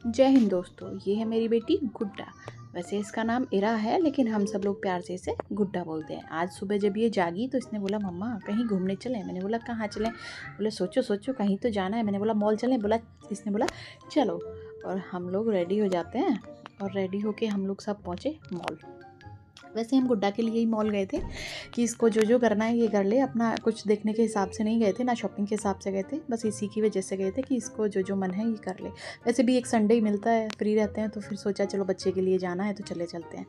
जय हिंद दोस्तों, ये है मेरी बेटी गुड्डा। वैसे इसका नाम इरा है, लेकिन हम सब लोग प्यार से इसे गुड्डा बोलते हैं। आज सुबह जब ये जागी तो इसने बोला मम्मा कहीं घूमने चलें। मैंने बोला कहाँ चलें? बोले सोचो सोचो कहीं तो जाना है। मैंने बोला मॉल चलें। इसने बोला चलो। और हम लोग रेडी हो जाते हैं और रेडी होके हम लोग सब पहुँचे मॉल। वैसे हम गुड्डा के लिए ही मॉल गए थे कि इसको जो जो करना है ये कर ले, अपना कुछ देखने के हिसाब से नहीं गए थे, ना शॉपिंग के हिसाब से गए थे, बस इसी की वजह से गए थे कि इसको जो जो मन है ये कर ले। वैसे भी एक संडे ही मिलता है, फ्री रहते हैं, तो फिर सोचा चलो बच्चे के लिए जाना है तो चलते हैं।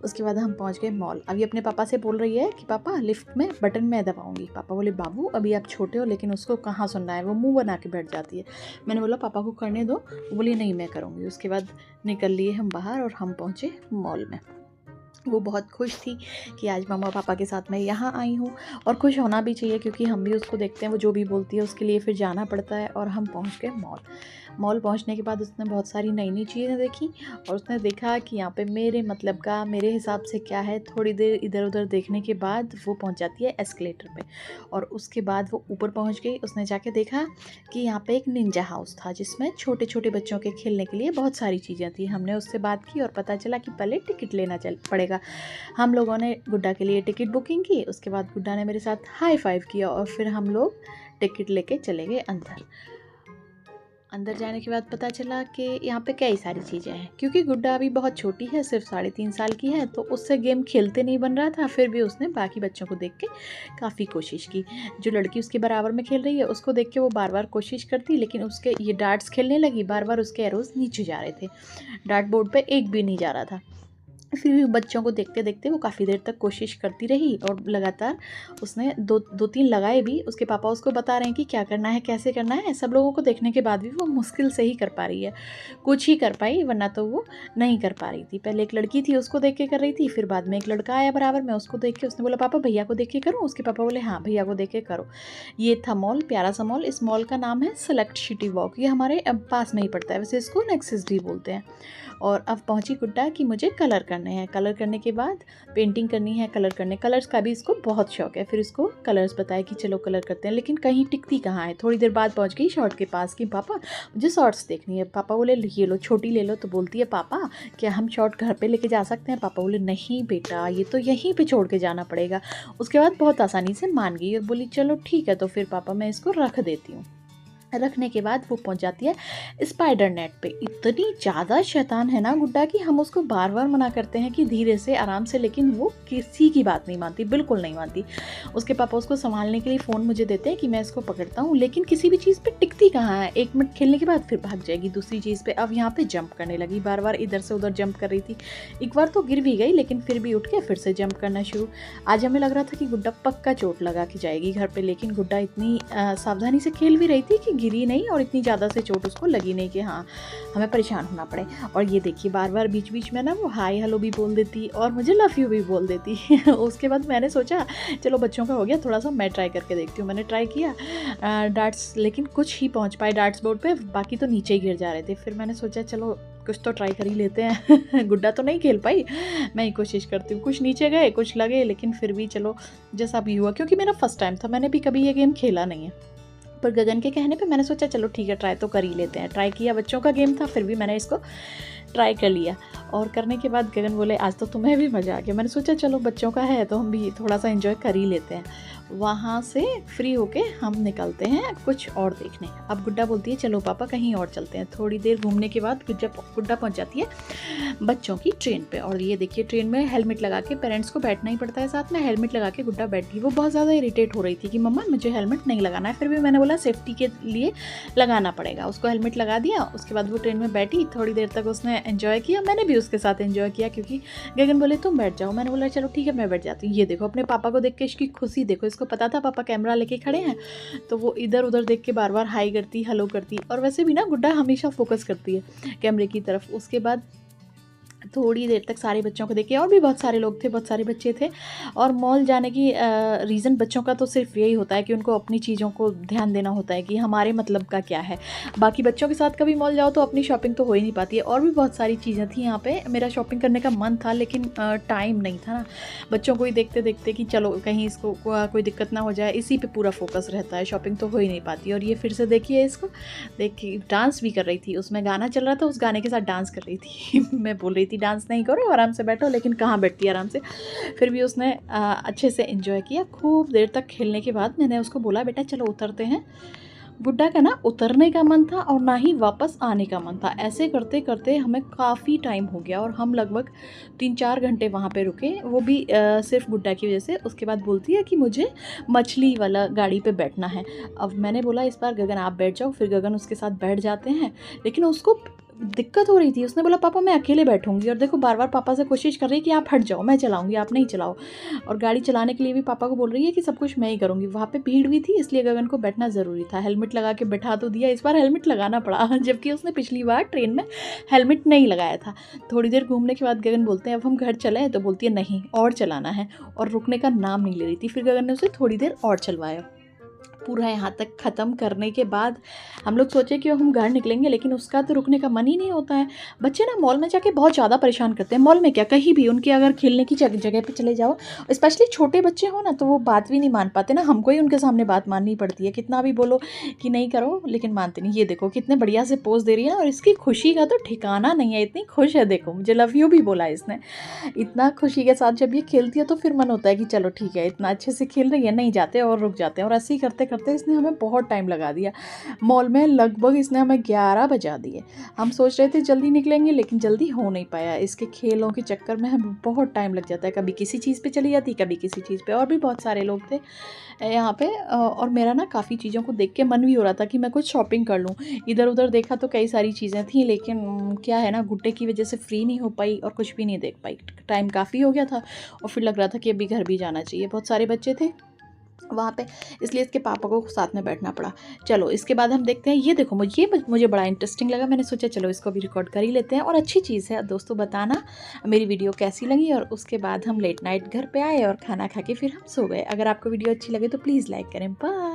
उसके बाद हम पहुँच गए मॉल। अभी अपने पापा से बोल रही है कि पापा लिफ्ट में बटन मैं दबाऊँगी। पापा बोले बाबू अभी आप छोटे हो, लेकिन उसको कहाँ सुनना है, वो मुँह बना के बैठ जाती है। मैंने बोला पापा को करने दो। बोली नहीं मैं करूँगी। उसके बाद निकल लिए हम बाहर और हम पहुँचे मॉल में। वो बहुत खुश थी कि आज मम्मा पापा के साथ मैं यहाँ आई हूँ, और खुश होना भी चाहिए क्योंकि हम भी उसको देखते हैं, वो जो भी बोलती है उसके लिए फिर जाना पड़ता है। और हम पहुँच गए मॉल पहुँचने के बाद उसने बहुत सारी नई नई चीज़ें देखी, और उसने देखा कि यहाँ पे मेरे मतलब का, मेरे हिसाब से क्या है। थोड़ी देर इधर उधर देखने के बाद वो पहुँच जाती है एस्केलेटर पे, और उसके बाद वो ऊपर पहुँच गई। उसने जाके देखा कि यहाँ पे एक निंजा हाउस था जिसमें छोटे छोटे बच्चों के खेलने के लिए बहुत सारी चीज़ें थी। हमने उससे बात की और पता चला कि पहले टिकट लेना पड़ेगा। हम लोगों ने गुड्डा के लिए टिकट बुकिंग की। उसके बाद गुड्डा ने मेरे साथ हाई फाइव किया और फिर हम लोग टिकट लेके चले गए अंदर जाने के बाद पता चला कि यहाँ पे कई सारी चीज़ें हैं। क्योंकि गुड्डा अभी बहुत छोटी है, सिर्फ 3.5 साल की है, तो उससे गेम खेलते नहीं बन रहा था। फिर भी उसने बाकी बच्चों को देख के काफ़ी कोशिश की। जो लड़की उसके बराबर में खेल रही है उसको देख के वो बार बार कोशिश करती, लेकिन उसके ये डार्ट्स खेलने लगी, बार बार उसके एरोज नीचे जा रहे थे। डार्ट बोर्ड पर एक भी नहीं जा रहा था। फिर भी बच्चों को देखते देखते वो काफ़ी देर तक कोशिश करती रही, और लगातार उसने दो तीन लगाए भी। उसके पापा उसको बता रहे हैं कि क्या करना है, कैसे करना है। सब लोगों को देखने के बाद भी वो मुश्किल से ही कर पा रही है, कुछ ही कर पाई, वरना तो वो नहीं कर पा रही थी। पहले एक लड़की थी उसको देख के कर रही थी, फिर बाद में एक लड़का आया बराबर में, उसको देख के उसने बोला पापा भैया को देख के करो। उसके पापा बोले हाँ भैया को देख के करो। ये था मॉल, प्यारा सा मॉल। इस मॉल का नाम है सेलेक्ट सिटी वॉक। ये हमारे पास में ही पड़ता है, वैसे इसको नेक्सस डी बोलते हैं। और अब पहुंची गुड्डा कि मुझे कलर करने हैं। कलर करने के बाद पेंटिंग करनी है। कलर्स का भी इसको बहुत शौक है। फिर इसको कलर्स बताया कि चलो कलर करते हैं, लेकिन कहीं टिकती कहाँ है। थोड़ी देर बाद पहुंच गई शॉर्ट के पास कि पापा मुझे शॉर्ट्स देखनी है। पापा बोले ये लो छोटी ले लो। तो बोलती है पापा क्या हम शॉर्ट घर पे लेके जा सकते हैं? पापा बोले नहीं बेटा, ये तो यहीं पे छोड़ के जाना पड़ेगा। उसके बाद बहुत आसानी से मान गई और बोली चलो ठीक है। तो फिर पापा मैं इसको रख देती हूँ। रखने के बाद वो पहुंच जाती है स्पाइडर नेट पे। इतनी ज़्यादा शैतान है ना गुड्डा कि हम उसको बार बार मना करते हैं कि धीरे से आराम से, लेकिन वो किसी की बात नहीं मानती, बिल्कुल नहीं मानती। उसके पापा उसको संभालने के लिए फ़ोन मुझे देते हैं कि मैं इसको पकड़ता हूँ, लेकिन किसी भी चीज़ पे टिकती कहाँ है। 1 मिनट खेलने के बाद फिर भाग जाएगी दूसरी चीज़ पे। अब यहाँ पे जंप करने लगी, बार बार इधर से उधर जंप कर रही थी। एक बार तो गिर भी गई, लेकिन फिर भी उठ के फिर से जंप करना शुरू। आज हमें लग रहा था कि गुड्डा पक्का चोट लगा के जाएगी घर पे, लेकिन गुड्डा इतनी सावधानी से खेल भी रही थी कि गिरी नहीं, और इतनी ज़्यादा से चोट उसको लगी नहीं कि हाँ हमें परेशान होना पड़े। और ये देखिए बार बार बीच बीच में ना वो हाय हेलो भी बोल देती और मुझे लव यू भी बोल देती। उसके बाद मैंने सोचा चलो बच्चों का हो गया, थोड़ा सा मैं ट्राई करके देखती हूँ। मैंने ट्राई किया डार्ट्स, लेकिन कुछ ही पहुँच पाए डार्ट्स बोर्ड पे, बाकी तो नीचे ही गिर जा रहे थे। फिर मैंने सोचा चलो कुछ तो ट्राई कर ही लेते हैं। गुड्डा तो नहीं खेल पाई, मैं ही कोशिश करती हूँ। कुछ नीचे गए कुछ लगे, लेकिन फिर भी चलो जैसा भी हुआ। क्योंकि मेरा फर्स्ट टाइम था, मैंने भी कभी ये गेम खेला नहीं है, पर गगन के कहने पे मैंने सोचा चलो ठीक है ट्राई तो कर ही लेते हैं। ट्राई किया, बच्चों का गेम था, फिर भी मैंने इसको ट्राई कर लिया। और करने के बाद गगन बोले आज तो तुम्हें भी मज़ा आ गया। मैंने सोचा चलो बच्चों का है तो हम भी थोड़ा सा एंजॉय कर ही लेते हैं। वहाँ से फ्री होके हम निकलते हैं कुछ और देखने। अब गुड्डा बोलती है चलो पापा कहीं और चलते हैं। थोड़ी देर घूमने के बाद गुड्डा पहुँच जाती है बच्चों की ट्रेन पे। और ये देखिए ट्रेन में हेलमेट लगा के, पेरेंट्स को बैठना ही पड़ता है साथ में, हेलमेट लगा के गुड्डा बैठ गई। वो बहुत ज़्यादा इरिटेट हो रही थी कि मम्मा मुझे हेलमेट नहीं लगाना है। फिर भी मैंने बोला सेफ्टी के लिए लगाना पड़ेगा। उसको हेलमेट लगा दिया। उसके बाद वो ट्रेन में बैठी, थोड़ी देर तक उसने एंजॉय किया, मैंने भी उसके साथ एंजॉय किया। क्योंकि गगन बोले तुम बैठ जाओ, मैंने बोला चलो ठीक है मैं बैठ जाती हूँ। ये देखो अपने पापा को देख के इसकी खुशी देखो, इसको पता था पापा कैमरा लेके खड़े हैं, तो वो इधर उधर देख के बार बार हाई करती, हेलो करती। और वैसे भी ना गुड्डा हमेशा फोकस करती है कैमरे की तरफ। उसके बाद थोड़ी देर तक सारे बच्चों को देखे और भी बहुत सारे लोग थे, बहुत सारे बच्चे थे। और मॉल जाने की रीज़न बच्चों का तो सिर्फ यही होता है कि उनको अपनी चीज़ों को ध्यान देना होता है कि हमारे मतलब का क्या है। बाकी बच्चों के साथ कभी मॉल जाओ तो अपनी शॉपिंग तो हो ही नहीं पाती है। और भी बहुत सारी चीज़ें थी यहाँ पे, मेरा शॉपिंग करने का मन था लेकिन टाइम नहीं था ना। बच्चों को ही देखते देखते कि चलो कहीं इसको कोई दिक्कत ना हो जाए, इसी पे पूरा फोकस रहता है, शॉपिंग तो हो ही नहीं पाती। और ये फिर से देखिए, इसको देखिए डांस भी कर रही थी, उसमें गाना चल रहा था, उस गाने के साथ डांस कर रही थी। मैं बोल रही थी डांस नहीं करो, आराम से बैठो, लेकिन कहाँ बैठती आराम से। फिर भी उसने अच्छे से एंजॉय किया। खूब देर तक खेलने के बाद मैंने उसको बोला बेटा चलो उतरते हैं। गुड्डा का ना उतरने का मन था और ना ही वापस आने का मन था। ऐसे करते करते हमें काफ़ी टाइम हो गया और हम लगभग 3-4 घंटे वहाँ पे रुके, वो भी सिर्फ गुड्डा की वजह से। उसके बाद बोलती है कि मुझे मछली वाला गाड़ी पे बैठना है। अब मैंने बोला इस बार गगन आप बैठ जाओ, फिर गगन उसके साथ बैठ जाते हैं, लेकिन उसको दिक्कत हो रही थी। उसने बोला पापा मैं अकेले बैठूंगी, और देखो बार बार पापा से कोशिश कर रही है कि आप हट जाओ, मैं चलाऊंगी, आप नहीं चलाओ। और गाड़ी चलाने के लिए भी पापा को बोल रही है कि सब कुछ मैं ही करूंगी। वहाँ पे भीड़ भी थी, इसलिए गगन को बैठना ज़रूरी था। हेलमेट लगा के बैठा तो दिया, इस बार हेलमेट लगाना पड़ा, जबकि उसने पिछली बार ट्रेन में हेलमेट नहीं लगाया था। थोड़ी देर घूमने के बाद गगन बोलते हैं अब हम घर चले, तो बोलती है नहीं और चलाना है, और रुकने का नाम नहीं ले रही थी। फिर गगन ने उसे थोड़ी देर और चलवाया। पूरा यहाँ तक ख़त्म करने के बाद हम लोग सोचे कि हम घर निकलेंगे, लेकिन उसका तो रुकने का मन ही नहीं होता है। बच्चे ना मॉल में जाके बहुत ज़्यादा परेशान करते हैं। मॉल में क्या, कहीं भी उनके अगर खेलने की जगह पे चले जाओ, स्पेशली छोटे बच्चे हो ना, तो वो बात भी नहीं मान पाते ना, हमको ही उनके सामने बात माननी पड़ती है। कितना भी बोलो कि नहीं करो, लेकिन मानते नहीं। ये देखो कितने बढ़िया से पोज दे रही है, और इसकी खुशी का तो ठिकाना नहीं है, इतनी खुश है। देखो मुझे लव यू भी बोला इसने। इतना खुशी के साथ जब ये खेलती है तो फिर मन होता है कि चलो ठीक है, इतना अच्छे से खेल रही है, नहीं जाते और रुक जाते हैं। और ऐसे ही करते करते इसने हमें बहुत टाइम लगा दिया मॉल में। लगभग इसने हमें 11 बजा दिए। हम सोच रहे थे जल्दी निकलेंगे, लेकिन जल्दी हो नहीं पाया। इसके खेलों के चक्कर में हमें बहुत टाइम लग जाता है, कभी किसी चीज़ पे चली जाती, कभी किसी चीज़ पे। और भी बहुत सारे लोग थे यहाँ पे, और मेरा ना काफ़ी चीज़ों को देख के मन भी हो रहा था कि मैं कुछ शॉपिंग कर लूँ। इधर उधर देखा तो कई सारी चीज़ें थी, लेकिन क्या है ना, गुड्डे की वजह से फ्री नहीं हो पाई और कुछ भी नहीं देख पाई। टाइम काफ़ी हो गया था और फिर लग रहा था कि अभी घर भी जाना चाहिए। बहुत सारे बच्चे थे वहाँ पे, इसलिए इसके पापा को साथ में बैठना पड़ा। चलो इसके बाद हम देखते हैं। ये देखो मुझे बड़ा इंटरेस्टिंग लगा, मैंने सोचा चलो इसको भी रिकॉर्ड कर ही लेते हैं। और अच्छी चीज़ है दोस्तों, बताना मेरी वीडियो कैसी लगी। और उसके बाद हम लेट नाइट घर पे आए और खाना खा के फिर हम सो गए। अगर आपको वीडियो अच्छी लगे तो प्लीज़ लाइक करें। बाय।